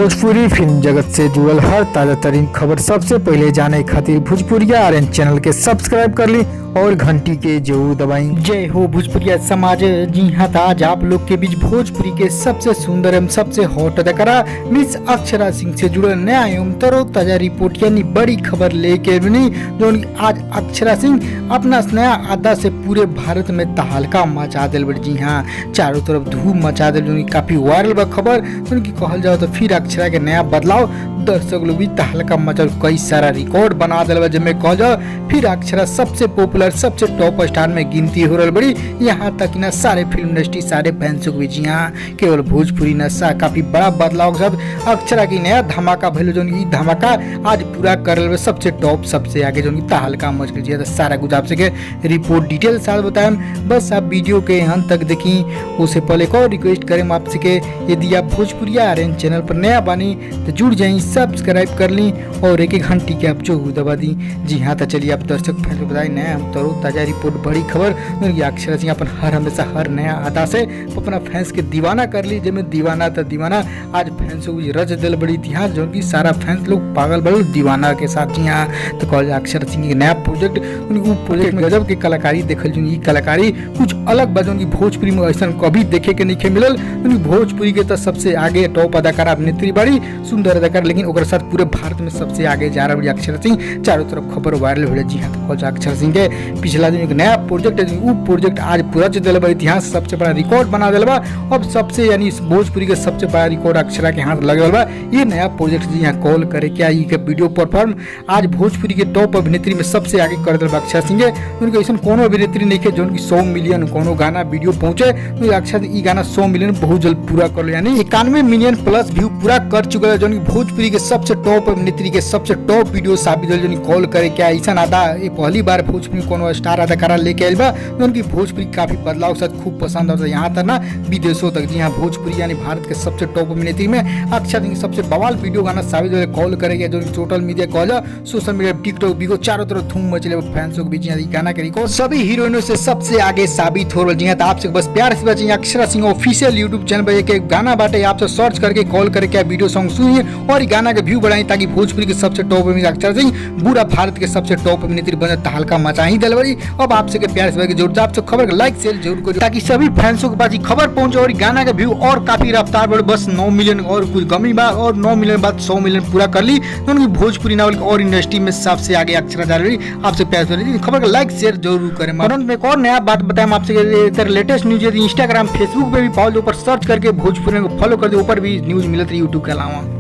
Bhojpuri film जगत से जुड़ल हर ताजा तरीन खबर सबसे पहले जाने खातिर भोजपुरिया आर्यन चैनल के सब्सक्राइब कर ली और घंटी के जरूर दबाई। जय हो भोजपुरिया समाज। जी हाँ, आज आप लोग के बीच भोजपुरी के सबसे सुंदर एवं सबसे हॉट अदाकारा मिस अक्षरा सिंह से जुड़ल नया एवं तरोताजा रिपोर्ट यानी बड़ी खबर लेके बनी, जो आज अक्षरा सिंह अपना नया अदा से पूरे भारत में तहलका मचा दिल बड़ी। जी हाँ, चारों तरफ धूम मचा दिल, जो काफी वायरल बा खबर। उनकी कहल जाओ तो फिर अक्षरा के नया बदलाव दर्शक लोग भी तहलका मचा कई सारा रिकॉर्ड बना दिल, जिसमें कहल जाओ फिर अक्षरा सबसे पॉपुलर सबसे टॉप स्टार में गिनती हो रही बड़ी। यहाँ तक ना सारे फिल्म इंडस्ट्री सारे फैंस को भी, जी हाँ, केवल भोजपुरी न काफी बड़ा बदलाव सब अक्षरा की नया धमाका भैलो, जो धमाका आज पूरा कर सबसे टॉप सबसे आगे जो तहलका मच गई। तो सारा कुछ आपसे के रिपोर्ट डिटेल साथ बताएं, बस आप वीडियो के अंत तक देखी। उससे पहले एक और रिक्वेस्ट करें आपसे के यदि आप भोजपुरिया आर्यन चैनल पर नया बानी तो जुड़ जाए, सब्सक्राइब कर ली और एक घंटी के आप जरूर दबा दी। जी हाँ, तो चलिए आप दर्शक फैंस को बताएं नया हम ताजा रिपोर्ट बड़ी खबर। अक्षरा सिंह अपन हमेशा हर नया अदा से अपना फैंस के दीवाना कर ली, जिसमें दीवाना तो दीवाना आज फैंस को रच दिल बड़ी इतिहास, जो कि सारा फैंस लोग पागल बड़े दीवाना के साथ। जी हाँ, तो कॉलेज अक्षरा सिंह के नया प्रोजेक्ट प्रोजेक्ट में गजब के कलाकारी देखल, जो कलाकारी कुछ अलग बा, जो भोजपुरी में ऐसा कभी देखे के नहीं मिलल। भोजपुरी के तो सबसे आगे टॉप अदाकारा अभिनेत्री बड़ी सुंदर अदाकार, लेकिन ओकर साथ पूरे भारत में सबसे आगे जा रहा बड़ी अक्षरा सिंह। चारों तरफ खबर वायरल हो रही। जी हाँ, तो अक्षरा सिंह के पिछला दिन एक नया प्रोजेक्ट है, वो प्रोजेक्ट आज पूरा दिल बा, इतिहास सबसे बड़ा रिकॉर्ड बना दिल बा। अब सबसे यानी भोजपुरी के सबसे बड़ा रिकॉर्ड अक्षरा के हाथ लगे बा। ये नया प्रोजेक्ट जी यहाँ कॉल करे क्या ये वीडियो परफॉर्म आज भोजपुरी के टॉप अभिनेत्री में सबसे आगे कर दिल बा अक्षरा सिंह। उनके ऐसा कोनो अभिनेत्री नहीं है जो उनकी 100 मिलियन कोनो गाना वीडियो पहुंचे। अक्षरा सिंह गाना 100 मिलियन बहुत जल्द पूरा कर लो, यानी 91 मिलियन प्लस व्यू पूरा कर चुका है, जो भोजपुरी के सबसे टॉप अभिनेत्री के सबसे टॉप वीडियो साबित हो। कॉल करे क्या ऐसा आदा ये पहली बार भोजपुरी कोनो स्टार अदाकारा लेके आयल बा, उनकी भोजपुरी काफी बदलाव के साथ खूब पसंद आता है, यहाँ तक ना विदेशों तक। जी हाँ, भोजपुरी यानी भारत के सबसे टॉप अभिनेत्री में अक्षरा सिंह सबसे बवाल वीडियो गाना साबित हो। कॉल करेगा जो social media call social media TikTok Bigo चारों तरफ धूम मचले फैंसों के बीच। गाना के रिकॉर्ड सभी हीरोइनों से सबसे आगे साबित हो रहा है। तो आपसे बस प्यार से बचिए Akshara Singh official YouTube channel पर एक गाना बाटे, आपसे सर्च करके कॉल करके वीडियो सॉन्ग सुनिए और गाना के व्यू बढ़ाएं, ताकि भोजपुरी के सबसे टॉप अभिनेत्री अक्षरा सिंह पूरा भारत के सबसे टॉप अभिनेत्री बने तहलका मचा ही दिलवरी। अब आपसे के प्यार से जोड़ आपसे खबर का लाइक शेयर जरूर करिए, ताकि सभी फैंसों के पास खबर पहुंचे और गाना का व्यू और काफी रफ्तार बढ़े। बस 9 मिलियन और कुछ कमी बा, और 9 मिलियन बाद 100 मिलियन पूरा कर ली, तो उनकी भोजपुरी नावल और इंडस्ट्री में सबसे आगे अक्षरा जा रही। आपसे प्यार से खबर का लाइक शेयर जरूर करें। में एक और नया बात बताएं आपसे, लेटेस्ट न्यूज यदि इंस्टाग्राम फेसबुक पे भी पाओ, ऊपर सर्च करके भोजपुरी को फॉलो कर दे, ऊपर भी न्यूज मिलती है यूट्यूब के अलावा।